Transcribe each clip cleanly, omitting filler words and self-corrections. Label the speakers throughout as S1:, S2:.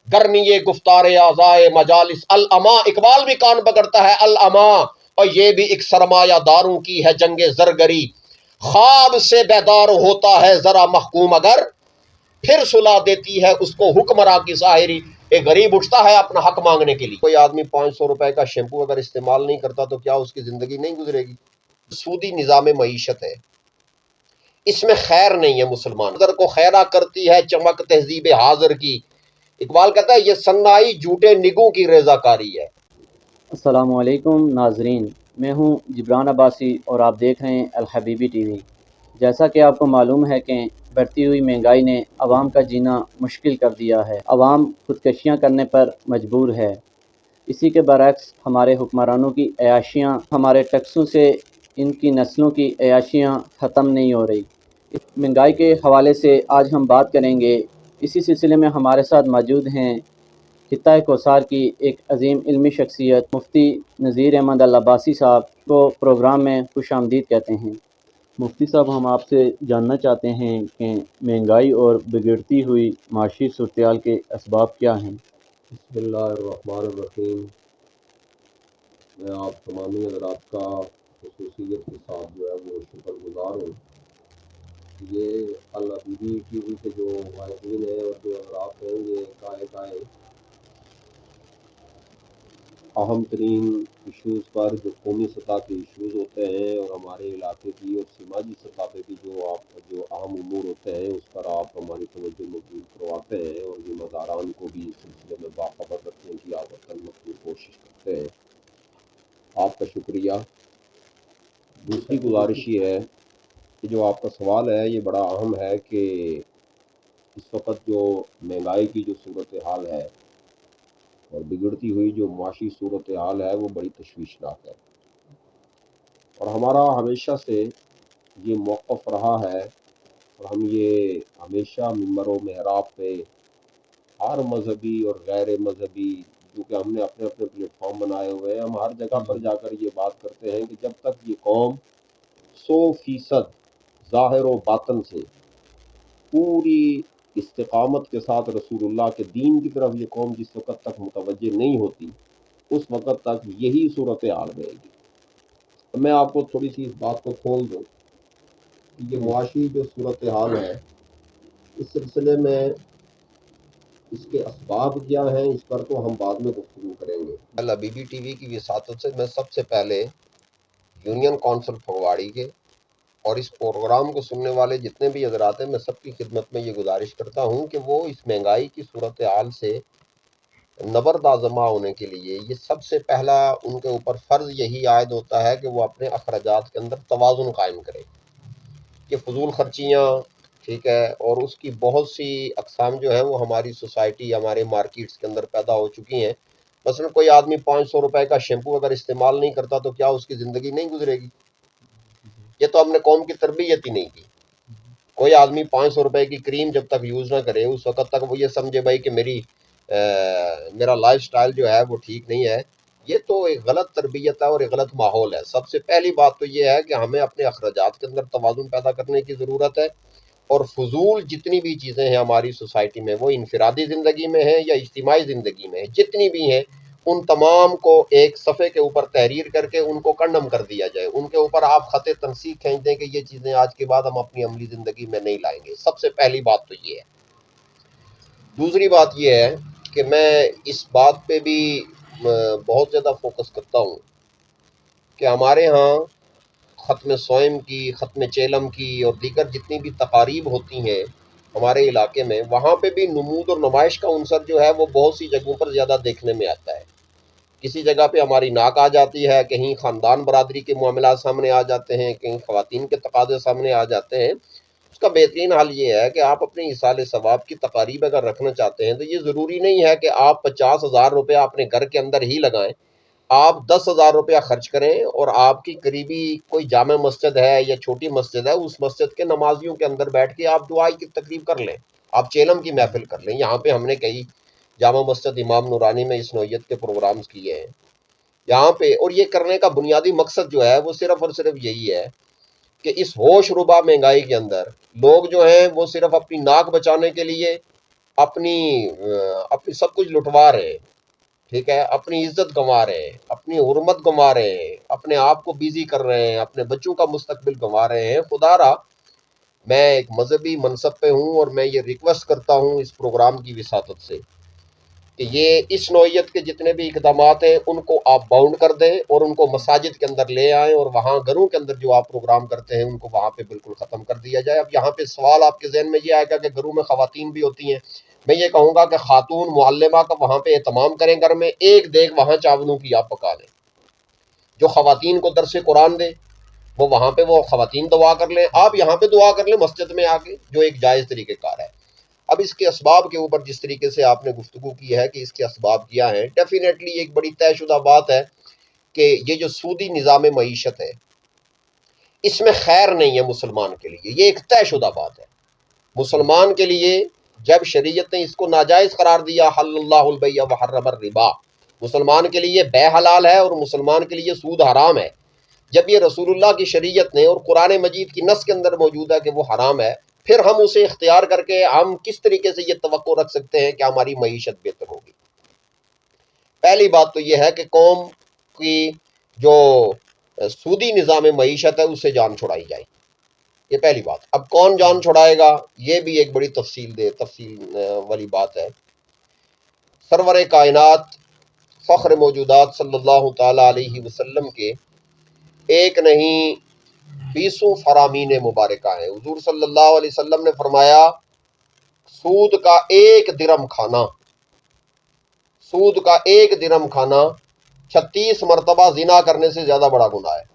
S1: کرنی یہ گفتار آزائے مجالس الاما، اقبال بھی کان پکڑتا ہے الاما، اور یہ بھی ایک سرمایہ داروں کی ہے جنگ زرگری، خواب سے بیدار ہوتا ہے ذرا محکوم اگر، پھر سلا دیتی ہے اس کو حکمراں کی ظاہری۔ ایک غریب اٹھتا ہے اپنا حق مانگنے کے لیے، کوئی آدمی 500 روپے کا شیمپو اگر استعمال نہیں کرتا تو کیا اس کی زندگی نہیں گزرے گی؟ سودی نظام معیشت ہے، اس میں خیر نہیں ہے مسلمان، اگر کو خیرہ کرتی ہے چمک تہذیب حاضر کی۔ اقبال کہتا ہے یہ سنائی جھوٹے نگوں کی رضا کاری ہے۔
S2: السلام علیکم ناظرین، میں ہوں جبران عباسی اور آپ دیکھ رہے ہیں الحبیبی ٹی وی۔ جیسا کہ آپ کو معلوم ہے کہ بڑھتی ہوئی مہنگائی نے عوام کا جینا مشکل کر دیا ہے، عوام خودکشیاں کرنے پر مجبور ہے۔ اسی کے برعکس ہمارے حکمرانوں کی عیاشیاں، ہمارے ٹیکسوں سے ان کی نسلوں کی عیاشیاں ختم نہیں ہو رہی۔ اس مہنگائی کے حوالے سے آج ہم بات کریں گے۔ اسی سلسلے میں ہمارے ساتھ موجود ہیں خطہ کوثر کی ایک عظیم علمی شخصیت مفتی نذیر احمد العباسی صاحب کو پروگرام میں خوش آمدید کہتے ہیں۔ مفتی صاحب، ہم آپ سے جاننا چاہتے ہیں کہ مہنگائی اور بگڑتی ہوئی معاشی صورتحال کے اسباب کیا ہیں؟
S3: بسم اللہ الرحمن الرحیم۔ میں آپ تمامی حضرات کا خصوصیت کے ساتھ جو ہے وہ شکر گزار ہوں۔ یہ الحبیبی ٹی وی کے جو ماہرین ہیں اور جو حضرات ہیں، یہ کائے اہم ترین ایشوز پر جو قومی سطح کے ایشوز ہوتے ہیں اور ہمارے علاقے کی اور سماجی سطح پہ بھی جو اہم امور ہوتے ہیں اس پر آپ ہماری توجہ مبذول کرواتے ہیں اور ذمہ داران کو بھی اس سلسلے میں باخبر رکھنے کی آپ مخصوص کوشش کرتے ہیں۔ آپ کا شکریہ۔ دوسری گزارش یہ ہے کہ جو آپ کا سوال ہے یہ بڑا اہم ہے کہ اس وقت جو مہنگائی کی جو صورتحال ہے اور بگڑتی ہوئی جو معاشی صورتحال ہے وہ بڑی تشویشناک ہے، اور ہمارا ہمیشہ سے یہ موقف رہا ہے اور ہم یہ ہمیشہ منبر و محراب پہ ہر مذہبی اور غیر مذہبی، کیونکہ ہم نے اپنے اپنے پلیٹ فارم بنائے ہوئے ہیں، ہم ہر جگہ پر جا کر یہ بات کرتے ہیں کہ جب تک یہ قوم 100% ظاہر و باطن سے پوری استقامت کے ساتھ رسول اللہ کے دین کی طرف یہ قوم جس وقت تک متوجہ نہیں ہوتی، اس وقت تک یہی صورتحال رہے گی۔ تو میں آپ کو تھوڑی سی اس بات کو کھول دوں کہ یہ معاشی جو صورتحال ہے اس سلسلے میں اس کے اسباب کیا ہیں، اس پر تو ہم بعد میں گفتگو کریں گے۔
S1: الحبیبی ٹی وی کی وساطت سے میں سب سے پہلے یونین کونسل پھگواڑی کے اور اس پروگرام کو سننے والے جتنے بھی حضرات ہیں، میں سب کی خدمت میں یہ گزارش کرتا ہوں کہ وہ اس مہنگائی کی صورتحال سے نبردآزمہ ہونے کے لیے یہ سب سے پہلا ان کے اوپر فرض یہی عائد ہوتا ہے کہ وہ اپنے اخراجات کے اندر توازن قائم کرے۔ یہ فضول خرچیاں، ٹھیک ہے، اور اس کی بہت سی اقسام جو ہیں وہ ہماری سوسائٹی، ہمارے مارکیٹس کے اندر پیدا ہو چکی ہیں۔ مثلا کوئی آدمی 500 روپے کا شیمپو اگر استعمال نہیں کرتا تو کیا اس کی زندگی نہیں گزرے گی؟ یہ تو ہم نے قوم کی تربیت ہی نہیں کی۔ کوئی آدمی 500 روپے کی کریم جب تک یوز نہ کرے اس وقت تک وہ یہ سمجھے بھائی کہ میرا لائف سٹائل جو ہے وہ ٹھیک نہیں ہے۔ یہ تو ایک غلط تربیت ہے اور ایک غلط ماحول ہے۔ سب سے پہلی بات تو یہ ہے کہ ہمیں اپنے اخراجات کے اندر توازن پیدا کرنے کی ضرورت ہے، اور فضول جتنی بھی چیزیں ہیں ہماری سوسائٹی میں، وہ انفرادی زندگی میں ہیں یا اجتماعی زندگی میں ہیں، جتنی بھی ہیں ان تمام کو ایک صفحے کے اوپر تحریر کر کے ان کو کنڈم کر دیا جائے، ان کے اوپر آپ خط تنسیق کھینچ دیں کہ یہ چیزیں آج کے بعد ہم اپنی عملی زندگی میں نہیں لائیں گے۔ سب سے پہلی بات تو یہ ہے۔ دوسری بات یہ ہے کہ میں اس بات پہ بھی بہت زیادہ فوکس کرتا ہوں کہ ہمارے ہاں ختم سوئم کی، ختم چیلم کی اور دیگر جتنی بھی تقاریب ہوتی ہیں ہمارے علاقے میں، وہاں پہ بھی نمود اور نمائش کا عنصر جو ہے وہ بہت سی جگہوں پر زیادہ دیکھنے میں آتا ہے۔ کسی جگہ پہ ہماری ناک آ جاتی ہے، کہیں خاندان برادری کے معاملات سامنے آ جاتے ہیں، کہیں خواتین کے تقاضے سامنے آ جاتے ہیں۔ اس کا بہترین حل یہ ہے کہ آپ اپنے ایصال ثواب کی تقاریب اگر رکھنا چاہتے ہیں تو یہ ضروری نہیں ہے کہ آپ 50,000 روپیہ اپنے گھر کے اندر ہی لگائیں، آپ 10,000 روپیہ خرچ کریں اور آپ کی قریبی کوئی جامع مسجد ہے یا چھوٹی مسجد ہے، اس مسجد کے نمازیوں کے اندر بیٹھ کے آپ دعا کی تقریب کر لیں، آپ چیلم کی محفل کر لیں۔ یہاں پہ ہم نے کئی جامع مسجد امام نورانی میں اس نوعیت کے پروگرامز کیے ہیں یہاں پہ، اور یہ کرنے کا بنیادی مقصد جو ہے وہ صرف اور صرف یہی ہے کہ اس ہوش ربا مہنگائی کے اندر لوگ جو ہیں وہ صرف اپنی ناک بچانے کے لیے اپنی سب کچھ لٹوا رہے ہیں، ٹھیک ہے، اپنی عزت گنوا رہے ہیں، اپنی حرمت گنوا رہے ہیں، اپنے آپ کو بیزی کر رہے ہیں، اپنے بچوں کا مستقبل گنوا رہے ہیں، خدا را میں ایک مذہبی منصب پہ ہوں اور میں یہ ریکویسٹ کرتا ہوں اس پروگرام کی وساطت سے کہ یہ اس نوعیت کے جتنے بھی اقدامات ہیں ان کو آپ باؤنڈ کر دیں اور ان کو مساجد کے اندر لے آئیں، اور وہاں گھروں کے اندر جو آپ پروگرام کرتے ہیں ان کو وہاں پہ بالکل ختم کر دیا جائے۔ اب یہاں پہ سوال آپ کے ذہن میں یہ آئے گا کہ گھروں میں خواتین بھی ہوتی ہیں، میں یہ کہوں گا کہ خاتون معلمہ کا وہاں پہ اہتمام کریں، گھر میں ایک دیگ وہاں چاولوں کی آپ پکا لیں، جو خواتین کو درس قرآن دے، وہ وہاں پہ وہ خواتین دعا کر لیں، آپ یہاں پہ دعا کر لیں مسجد میں آ کے، جو ایک جائز طریقہ کار ہے۔ اب اس کے اسباب کے اوپر جس طریقے سے آپ نے گفتگو کی ہے کہ اس کے اسباب کیا ہیں، ڈیفینیٹلی ایک بڑی طے شدہ بات ہے کہ یہ جو سودی نظام معیشت ہے اس میں خیر نہیں ہے مسلمان کے لیے، یہ ایک طے شدہ بات ہے۔ مسلمان کے لیے جب شریعت نے اس کو ناجائز قرار دیا، حل اللہ البیع وحرم الربا، مسلمان کے لیے بے حلال ہے اور مسلمان کے لیے سود حرام ہے۔ جب یہ رسول اللہ کی شریعت نے اور قرآن مجید کی نص کے اندر موجود ہے کہ وہ حرام ہے، پھر ہم اسے اختیار کر کے ہم کس طریقے سے یہ توقع رکھ سکتے ہیں کہ ہماری معیشت بہتر ہوگی؟ پہلی بات تو یہ ہے کہ قوم کی جو سودی نظام معیشت ہے اس سے جان چھڑائی جائے، یہ پہلی بات۔ اب کون جان چھڑائے گا یہ بھی ایک بڑی تفصیل والی بات ہے۔ سرور کائنات فخر موجودات صلی اللہ تعالی علیہ وسلم کے ایک نہیں 20 فرامین مبارکہ ہیں۔ حضور صلی اللہ علیہ وسلم نے فرمایا سود کا ایک درم کھانا، سود کا ایک درم کھانا 36 مرتبہ زنا کرنے سے زیادہ بڑا گناہ ہے۔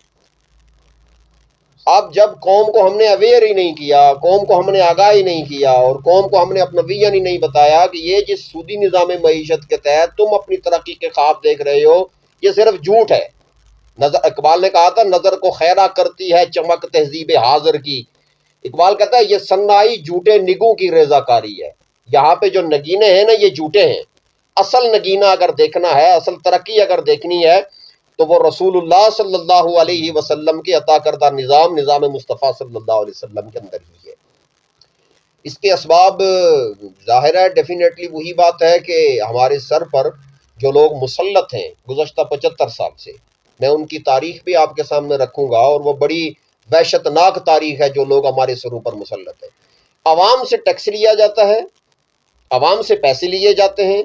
S1: اب جب قوم کو ہم نے اویئر ہی نہیں کیا، قوم کو ہم نے آگاہ ہی نہیں کیا، اور قوم کو ہم نے اپنا ویژن ہی نہیں بتایا کہ یہ جس سودی نظام معیشت کے تحت تم اپنی ترقی کے خواب دیکھ رہے ہو یہ صرف جھوٹ ہے۔ اقبال نے کہا تھا نظر کو خیرہ کرتی ہے چمک تہذیب حاضر کی۔ اقبال کہتا ہے یہ صنائی جھوٹے نگوں کی رضا کاری ہے۔ یہاں پہ جو نگینے ہیں نا یہ جھوٹے ہیں، اصل نگینہ اگر دیکھنا ہے، اصل ترقی اگر دیکھنی ہے تو وہ رسول اللہ صلی اللہ علیہ وسلم کے عطا کردہ نظام مصطفیٰ صلی اللہ علیہ وسلم کے اندر ہی ہے۔ اس کے اسباب ظاہر ہے ڈیفینیٹلی وہی بات ہے کہ ہمارے سر پر جو لوگ مسلط ہیں گزشتہ 75 سال سے، میں ان کی تاریخ بھی آپ کے سامنے رکھوں گا، اور وہ بڑی وحشتناک تاریخ ہے جو لوگ ہمارے سروں پر مسلط ہیں۔ عوام سے ٹیکس لیا جاتا ہے، عوام سے پیسے لیے جاتے ہیں،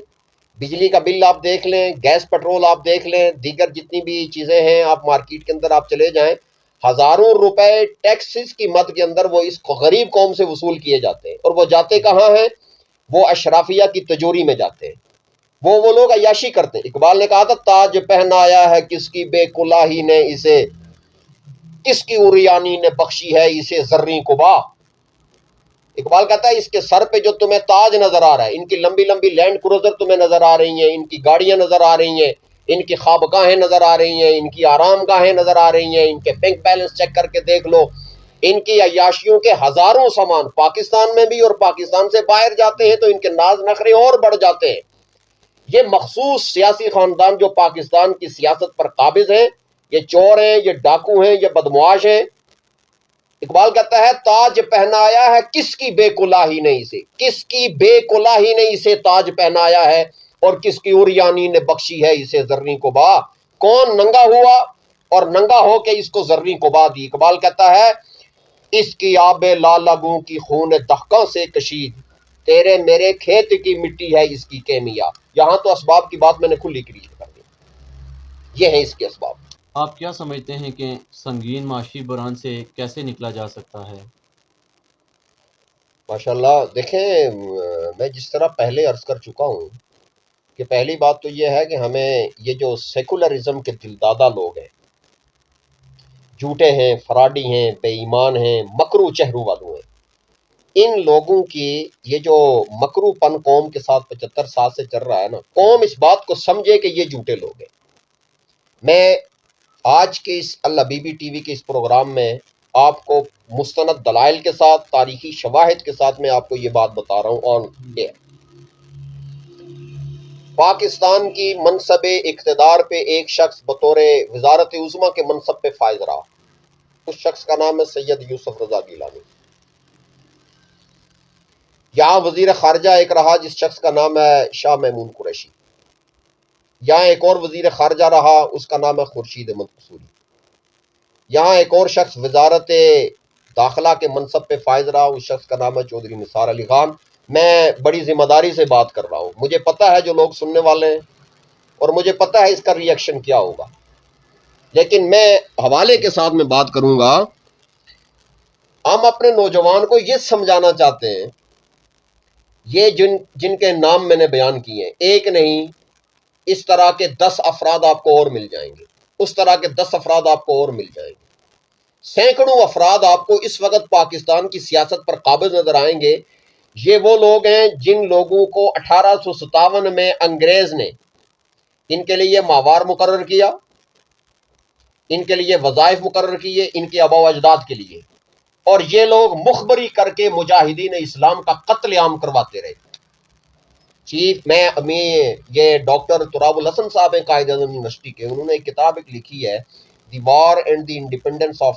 S1: بجلی کا بل آپ دیکھ لیں، گیس پٹرول آپ دیکھ لیں، دیگر جتنی بھی چیزیں ہیں آپ مارکیٹ کے اندر آپ چلے جائیں، ہزاروں روپے ٹیکسز کی مد کے اندر وہ اس غریب قوم سے وصول کیے جاتے ہیں، اور وہ جاتے کہاں ہیں؟ وہ اشرافیہ کی تجوری میں جاتے ہیں، وہ لوگ عیاشی کرتے ہیں۔ اقبال نے کہا تھا تاج پہنایا ہے کس کی بے کلاہی نے اسے، کس کی عریانی نے بخشی ہے اسے زریں قبا۔ اقبال کہتا ہے اس کے سر پہ جو تمہیں تاج نظر آ رہا ہے، ان کی لمبی لمبی لینڈ کروزر تمہیں نظر آ رہی ہیں، ان کی گاڑیاں نظر آ رہی ہیں، ان کی خوابگاہیں نظر آ رہی ہیں، ان کی آرام گاہیں نظر آ رہی ہیں، ان کے بینک بیلنس چیک کر کے دیکھ لو، ان کی عیاشیوں کے ہزاروں سامان پاکستان میں بھی اور پاکستان سے باہر جاتے ہیں تو ان کے ناز نخرے اور بڑھ جاتے ہیں۔ یہ مخصوص سیاسی خاندان جو پاکستان کی سیاست پر قابض ہیں، یہ چور ہیں، یہ ڈاکو ہیں، یہ بدمعاش ہیں۔ اقبال کہتا ہے تاج پہنایا ہے کس کی بے کلاہی نے اسے، کس کی بے کلاہی نے اسے تاج پہنایا ہے اور کس کی عریانی نے بخشی ہے اسے زریں قبا۔ کون ننگا ہوا اور ننگا ہو کے اس کو زریں قبا دی؟ اقبال کہتا ہے اس کی آب لالگوں کی خون دہقاں سے کشید، تیرے میرے کھیت کی مٹی ہے اس کی کیمیا۔ یہاں تو اسباب کی بات میں نے کھلی کلیئر کر دی، یہ ہیں اس کے اسباب۔
S2: آپ کیا سمجھتے ہیں کہ سنگین معاشی بحران سے کیسے نکلا جا سکتا ہے؟
S1: ماشاءاللہ دیکھیں، میں جس طرح پہلے عرض کر چکا ہوں کہ پہلی بات تو یہ ہے کہ ہمیں یہ جو سیکولرزم کے دلدادہ لوگ ہیں، جھوٹے ہیں، فراڈی ہیں، بے ایمان ہیں، مکرو چہرو والو ہیں، ان لوگوں کی یہ جو مکرو پن قوم کے ساتھ 75 سال سے چل رہا ہے نا، قوم اس بات کو سمجھے کہ یہ جھوٹے لوگ ہیں۔ میں آج کے اس الحبیبی ٹی وی کے اس پروگرام میں آپ کو مستند دلائل کے ساتھ، تاریخی شواہد کے ساتھ میں آپ کو یہ بات بتا رہا ہوں۔ اور پاکستان کی منصب اقتدار پہ ایک شخص بطور وزارت عظمیٰ کے منصب پہ فائز رہا، اس شخص کا نام ہے سید یوسف رضا گیلانی۔ یہاں وزیر خارجہ ایک رہا جس شخص کا نام ہے شاہ محمود قریشی، یہاں ایک اور وزیر خارجہ رہا اس کا نام ہے خورشید احمد قصوری، یہاں ایک اور شخص وزارت داخلہ کے منصب پہ فائز رہا، اس شخص کا نام ہے چودھری نثار علی خان۔ میں بڑی ذمہ داری سے بات کر رہا ہوں، مجھے پتا ہے جو لوگ سننے والے ہیں اور مجھے پتا ہے اس کا ری ایکشن کیا ہوگا، لیکن میں حوالے کے ساتھ میں بات کروں گا۔ ہم اپنے نوجوان کو یہ سمجھانا چاہتے ہیں، یہ جن کے نام میں نے بیان کیے ہیں، ایک نہیں اس طرح کے 10 افراد آپ کو اور مل جائیں گے، اس طرح کے 10 افراد آپ کو اور مل جائیں گے، سینکڑوں افراد آپ کو اس وقت پاکستان کی سیاست پر قابض نظر آئیں گے۔ یہ وہ لوگ ہیں جن لوگوں کو 1857 میں انگریز نے ان کے لیے ماوار مقرر کیا، ان کے لیے وظائف مقرر کیے، ان کے آباء و اجداد کے لیے، اور یہ لوگ مخبری کر کے مجاہدین اسلام کا قتل عام کرواتے رہے۔ یہ ڈاکٹر تراب الحسن صاحب ہیں قائد اعظم یونیورسٹی کے، انہوں نے ایک کتاب ایک لکھی ہے، the war and the independence of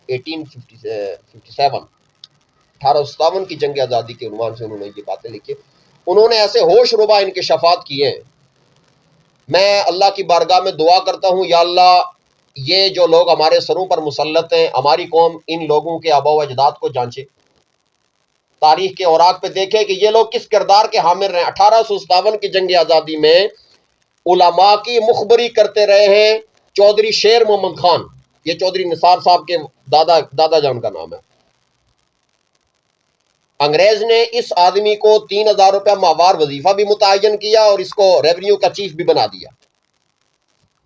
S1: 1857 کی جنگ آزادی کے عنوان سے انہوں نے یہ باتیں لکھی۔ انہوں نے ایسے ہوش ربا انکشافات کیے ہیں، میں اللہ کی بارگاہ میں دعا کرتا ہوں یا اللہ یہ جو لوگ ہمارے سروں پر مسلط ہیں، ہماری قوم ان لوگوں کے آباء و اجداد کو جانچے، تاریخ کے اوراق پہ دیکھے کہ یہ لوگ کس کردار کے حامل رہے۔ 1857 کی جنگ آزادی میں علماء کی مخبری کرتے رہے ہیں چودھری شیر محمد خان، یہ چودھری نثار صاحب کے دادا جان کا نام ہے۔ انگریز نے اس آدمی کو 3000 روپے ماہوار وظیفہ بھی متعین کیا اور اس کو ریونیو کا چیف بھی بنا دیا۔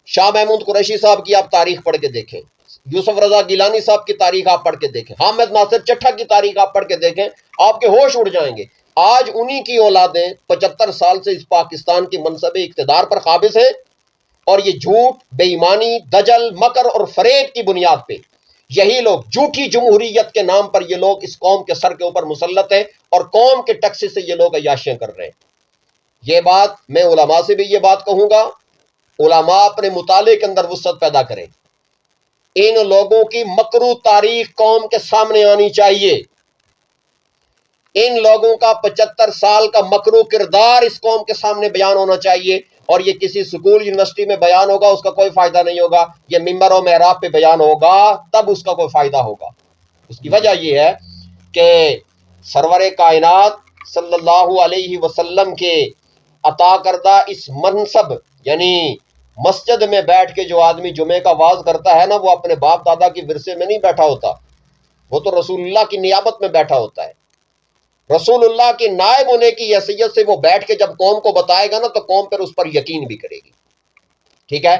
S1: شاہ محمود قریشی صاحب کی آپ تاریخ پڑھ کے دیکھیں، یوسف رضا گیلانی صاحب کی تاریخ آپ پڑھ کے دیکھیں، حامد ناصر چٹھا کی تاریخ آپ پڑھ کے دیکھیں، آپ کے ہوش اڑ جائیں گے۔ آج انہی کی اولادیں 75 سال سے اس پاکستان کی منصب اقتدار پر قابض ہیں، اور یہ جھوٹ، بے ایمانی، دجل، مکر اور فریب کی بنیاد پہ یہی لوگ جھوٹی جمہوریت کے نام پر یہ لوگ اس قوم کے سر کے اوپر مسلط ہیں، اور قوم کے ٹیکس سے یہ لوگ عیاشیاں کر رہے ہیں۔ یہ بات میں علماء سے بھی یہ بات کہوں گا، علماء اپنے مطالعے کے اندر وسعت پیدا کریں، ان لوگوں کی مکرو تاریخ قوم کے سامنے آنی چاہیے، ان لوگوں کا 75 سال کا مکرو کردار اس قوم کے سامنے بیان ہونا چاہیے، اور یہ کسی سکول یونیورسٹی میں بیان ہوگا اس کا کوئی فائدہ نہیں ہوگا، یہ ممبر و محراب پہ بیان ہوگا تب اس کا کوئی فائدہ ہوگا۔ اس کی وجہ یہ ہے کہ سرور کائنات صلی اللہ علیہ وسلم کے عطا کردہ اس منصب، یعنی مسجد میں بیٹھ کے جو آدمی جمعے کا واعظ کرتا ہے نا، وہ اپنے باپ دادا کی ورثے میں نہیں بیٹھا ہوتا، وہ تو رسول اللہ کی نیابت میں بیٹھا ہوتا ہے۔ رسول اللہ کے نائب ہونے کی حیثیت سے وہ بیٹھ کے جب قوم کو بتائے گا نا تو قوم پھر اس پر یقین بھی کرے گی، ٹھیک ہے؟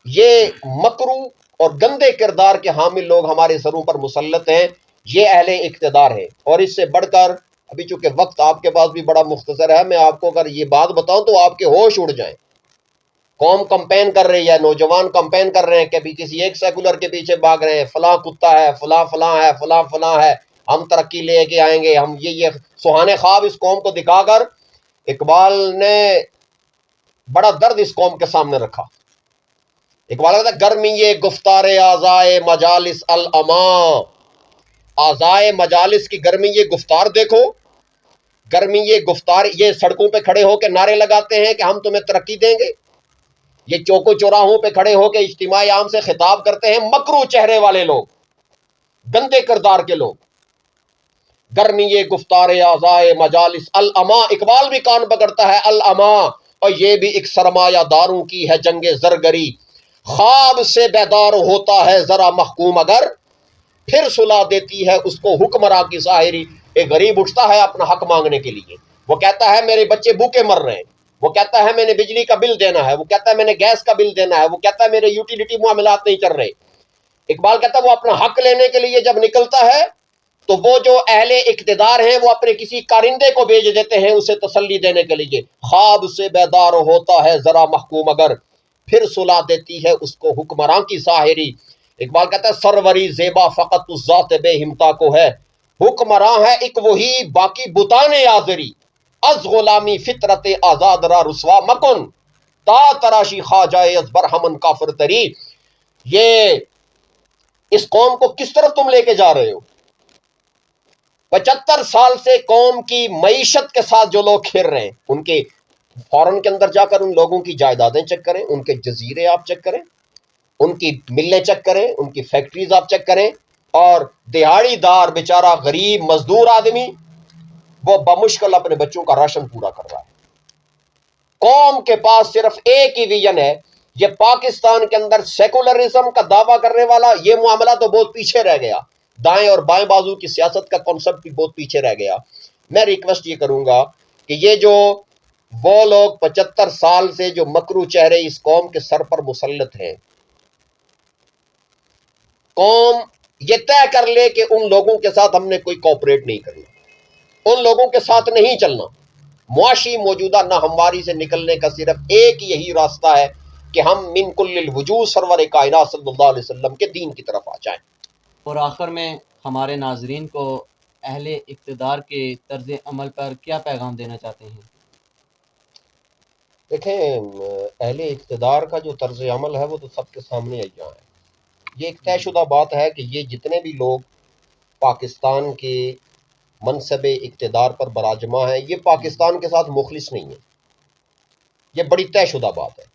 S1: یہ مکرو اور گندے کردار کے حامل لوگ ہمارے سروں پر مسلط ہیں، یہ اہل اقتدار ہیں، اور اس سے بڑھ کر ابھی چونکہ وقت آپ کے پاس بھی بڑا مختصر ہے، میں آپ کو اگر یہ بات بتاؤں تو آپ کے ہوش اڑ جائیں۔ قوم کمپین کر رہی ہے، نوجوان کمپین کر رہے ہیں، کبھی کسی ایک سیکولر کے پیچھے بھاگ رہے ہیں، فلاں کتا ہے، فلاں فلاں ہے، فلاں فلاں ہے، ہم ترقی لے کے آئیں گے، ہم یہ سہانے خواب اس قوم کو دکھا کر اقبال نے بڑا درد اس قوم کے سامنے رکھا۔ اقبال کہتا ہے گرمی یہ گفتار اعضائے مجالس الاما، اعضائے مجالس کی گرمی یہ گفتار دیکھو، گرمی یہ گفتار، یہ سڑکوں پہ کھڑے ہو کے نعرے لگاتے ہیں کہ ہم تمہیں ترقی دیں گے، یہ چوکو چوراہوں پہ کھڑے ہو کے اجتماع عام سے خطاب کرتے ہیں مکرو چہرے والے لوگ، گندے کردار کے لوگ۔ گرمی یہ گفتار اعضائے مجالس الاما، اقبال بھی کان پکڑتا ہے الاما، اور یہ بھی ایک سرمایہ داروں کی ہے جنگ زرگری، خواب سے بیدار ہوتا ہے ذرا محکوم اگر، پھر سلا دیتی ہے اس کو حکمراں کی ظاہری۔ ایک غریب اٹھتا ہے اپنا حق مانگنے کے لیے، وہ کہتا ہے میرے بچے بھوکے مر رہے ہیں، وہ کہتا ہے میں نے بجلی کا بل دینا ہے، وہ کہتا ہے میں نے گیس کا بل دینا ہے، وہ کہتا ہے میرے یوٹیلیٹی معاملات نہیں چل رہے۔ اقبال کہتا ہے وہ اپنا حق لینے کے لیے جب نکلتا ہے تو وہ جو اہل اقتدار ہیں وہ اپنے کسی کارندے کو بھیج دیتے ہیں اسے تسلی دینے کے لیے، خواب سے بیدار ہوتا ہے ذرا محکوم اگر، پھر سلا دیتی ہے اس کو حکمراں کی ظاہری۔ اقبال کہتا ہے سروری زیبا فقط اس ذات بے ہمتا کو ہے، حکمراں ہے ایک وہی باقی بتان آزری، از غلامی فطرت آزاد را رسوا مکن، تا تراشی خواجائے از برہمن کافر تری۔ یہ اس قوم کو کس طرف تم لے کے جا رہے ہو؟ 75 سال سے قوم کی معیشت کے ساتھ جو لوگ کھیل رہے ہیں، ان کے فورن کے اندر جا کر ان لوگوں کی جائیدادیں چیک کریں، ان کے جزیرے آپ چیک کریں، ان کی ملیں چیک کریں، ان کی فیکٹریز آپ چیک کریں، اور دہاڑی دار بیچارہ غریب مزدور آدمی وہ بمشکل اپنے بچوں کا راشن پورا کر رہا ہے۔ قوم کے پاس صرف ایک ہی ویژن ہے، یہ پاکستان کے اندر سیکولرزم کا دعویٰ کرنے والا یہ معاملہ تو بہت پیچھے رہ گیا، دائیں اور بائیں بازو کی سیاست کا کنسپٹ بھی بہت پیچھے رہ گیا۔ میں ریکویسٹ یہ کروں گا کہ یہ جو وہ لوگ 75 سال سے جو مکرو چہرے اس قوم کے سر پر مسلط ہیں، قوم یہ طے کر لے کہ ان لوگوں کے ساتھ ہم نے کوئی کوپریٹ نہیں کرنا، ان لوگوں کے ساتھ نہیں چلنا۔ معاشی موجودہ ناہمواری سے نکلنے کا صرف ایک یہی راستہ ہے کہ ہم من کل الوجوہ سرور کائنات صلی اللہ علیہ وسلم کے دین کی طرف آ جائیں۔
S2: اور آخر میں ہمارے ناظرین کو اہل اقتدار کے طرز عمل پر کیا پیغام دینا چاہتے ہیں؟
S1: دیکھیں، اہل اقتدار کا جو طرز عمل ہے وہ تو سب کے سامنے یہاں ہے۔ یہ ایک طے شدہ بات ہے کہ یہ جتنے بھی لوگ پاکستان کے منصب اقتدار پر براجمہ ہیں، یہ پاکستان کے ساتھ مخلص نہیں ہیں، یہ بڑی طے شدہ بات ہے،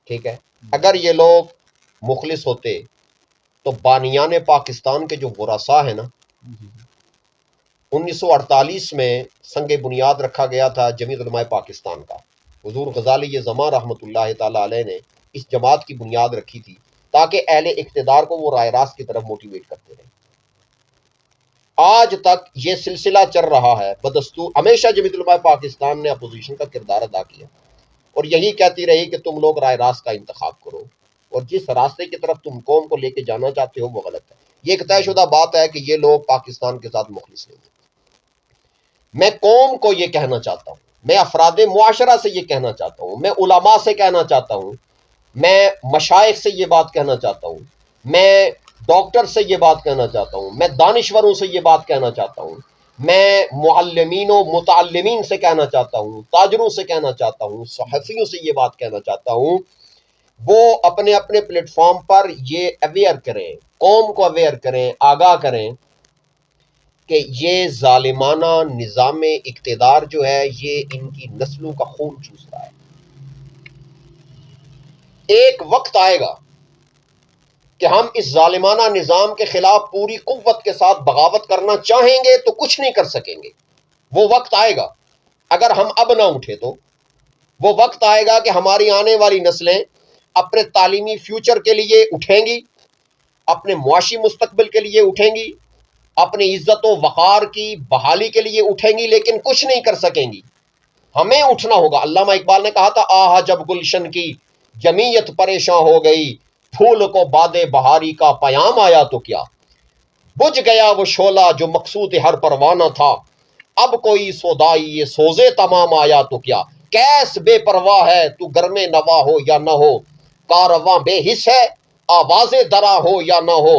S1: ٹھیک ہے۔ اگر یہ لوگ مخلص ہوتے تو بانیان پاکستان کے جو ورثاء ہیں نا، 1948 میں سنگ بنیاد رکھا گیا تھا جمیعت علماء پاکستان کا، حضور غزالی زمان رحمۃ اللہ تعالی علیہ نے اس جماعت کی بنیاد رکھی تھی تاکہ اہل اقتدار کو وہ رائے راست کی طرف موٹیویٹ کرتے رہے۔ آج تک یہ سلسلہ چل رہا ہے بدستور، ہمیشہ جمیعت علماء پاکستان نے اپوزیشن کا کردار ادا کیا اور یہی کہتی رہی کہ تم لوگ رائے راست کا انتخاب کرو، اور جس راستے کی طرف تم قوم کو لے کے جانا چاہتے ہو وہ غلط ہے۔ یہ ایک طے شدہ بات ہے کہ یہ لوگ پاکستان کے ساتھ مخلص نہیں ہیں۔ میں قوم کو یہ کہنا چاہتا ہوں، میں افراد معاشرہ سے یہ کہنا چاہتا ہوں، میں علماء سے کہنا چاہتا ہوں، میں مشائخ سے یہ بات کہنا چاہتا ہوں، میں ڈاکٹر سے یہ بات کہنا چاہتا ہوں، میں دانشوروں سے یہ بات کہنا چاہتا ہوں، میں معلمین و متعلمین سے کہنا چاہتا ہوں، تاجروں سے کہنا چاہتا ہوں، صحافیوں سے یہ بات کہنا چاہتا ہوں، وہ اپنے اپنے پلیٹ فارم پر یہ اویئر کریں، قوم کو اویئر کریں، آگاہ کریں کہ یہ ظالمانہ نظام اقتدار جو ہے یہ ان کی نسلوں کا خون چوس رہا ہے۔ ایک وقت آئے گا کہ ہم اس ظالمانہ نظام کے خلاف پوری قوت کے ساتھ بغاوت کرنا چاہیں گے تو کچھ نہیں کر سکیں گے، وہ وقت آئے گا۔ اگر ہم اب نہ اٹھے تو وہ وقت آئے گا کہ ہماری آنے والی نسلیں اپنے تعلیمی فیوچر کے لیے اٹھیں گی، اپنے معاشی مستقبل کے لیے اٹھیں گی، اپنی عزت و وقار کی بحالی کے لیے اٹھیں گی، لیکن کچھ نہیں کر سکیں گی۔ ہمیں اٹھنا ہوگا۔ علامہ اقبال نے کہا تھا، آہا جب گلشن کی جمیعت پریشاں ہو گئی، پھول کو باد بہاری کا پیام آیا تو کیا، بجھ گیا وہ شعلہ جو مقصود ہر پروانہ تھا، اب کوئی سودائی یہ سوزے تمام آیا تو کیا، کیس بے پرواہ ہے تو گرم نوا ہو یا نہ ہو، کارواں بے حس ہے آواز درا ہو یا نہ ہو،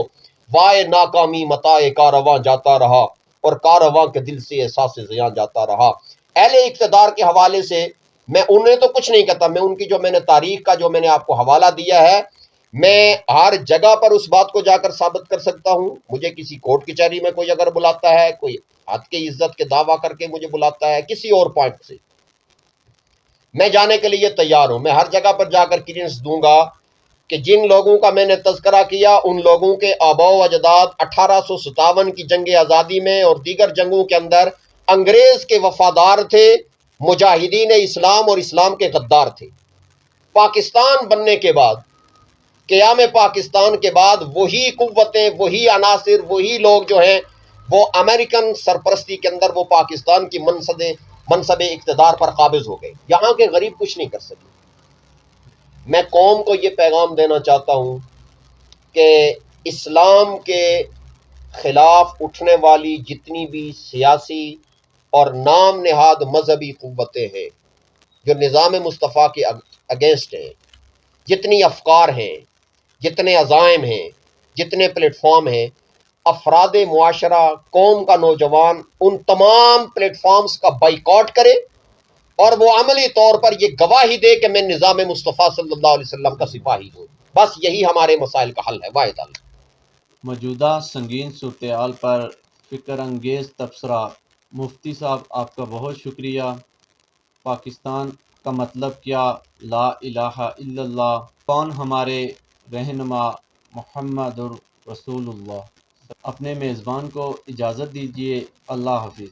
S1: وائے ناکامی متائے کارواں جاتا رہا اور کارواں کے دل سے احساس زیاں جاتا رہا۔ اہل اقتدار کے حوالے سے میں انہیں تو کچھ نہیں کہتا، میں ان کی جو میں نے تاریخ کا جو میں نے آپ کو حوالہ دیا ہے، میں ہر جگہ پر اس بات کو جا کر ثابت کر سکتا ہوں۔ مجھے کسی کورٹ کچہری میں کوئی اگر بلاتا ہے، کوئی حد کی عزت کے دعویٰ کر کے مجھے بلاتا ہے کسی اور پوائنٹ سے، میں جانے کے لیے تیار ہوں۔ میں ہر جگہ پر جا کر کلیئرنس دوں گا کہ جن لوگوں کا میں نے تذکرہ کیا ان لوگوں کے آباء و اجداد 1857 کی جنگ آزادی میں اور دیگر جنگوں کے اندر انگریز کے وفادار تھے، مجاہدین اسلام اور اسلام کے غدار تھے۔ پاکستان بننے کے بعد، قیام پاکستان کے بعد، وہی قوتیں، وہی عناصر، وہی لوگ جو ہیں وہ امریکن سرپرستی کے اندر وہ پاکستان کی منصب اقتدار پر قابض ہو گئے۔ یہاں کے غریب کچھ نہیں کر سکے۔ میں قوم کو یہ پیغام دینا چاہتا ہوں کہ اسلام کے خلاف اٹھنے والی جتنی بھی سیاسی اور نام نہاد مذہبی قوتیں ہیں جو نظام مصطفیٰ کے اگینسٹ ہیں، جتنی افکار ہیں، جتنے عزائم ہیں، جتنے پلیٹ فارم ہیں، افراد معاشرہ، قوم کا نوجوان ان تمام پلیٹ فارمز کا بائیکاٹ کرے اور وہ عملی طور پر یہ گواہی دے کہ میں نظام مصطفیٰ صلی اللہ علیہ وسلم کا سپاہی ہوں۔ بس یہی ہمارے مسائل کا حل ہے۔ واحد حل۔
S2: موجودہ سنگین صورتحال پر فکر انگیز تبصرہ۔ مفتی صاحب آپ کا بہت شکریہ۔ پاکستان کا مطلب کیا، لا الہ الا اللہ، کون ہمارے رہنما، محمد رسول اللہ۔ اپنے میزبان کو اجازت دیجیے، اللہ حافظ۔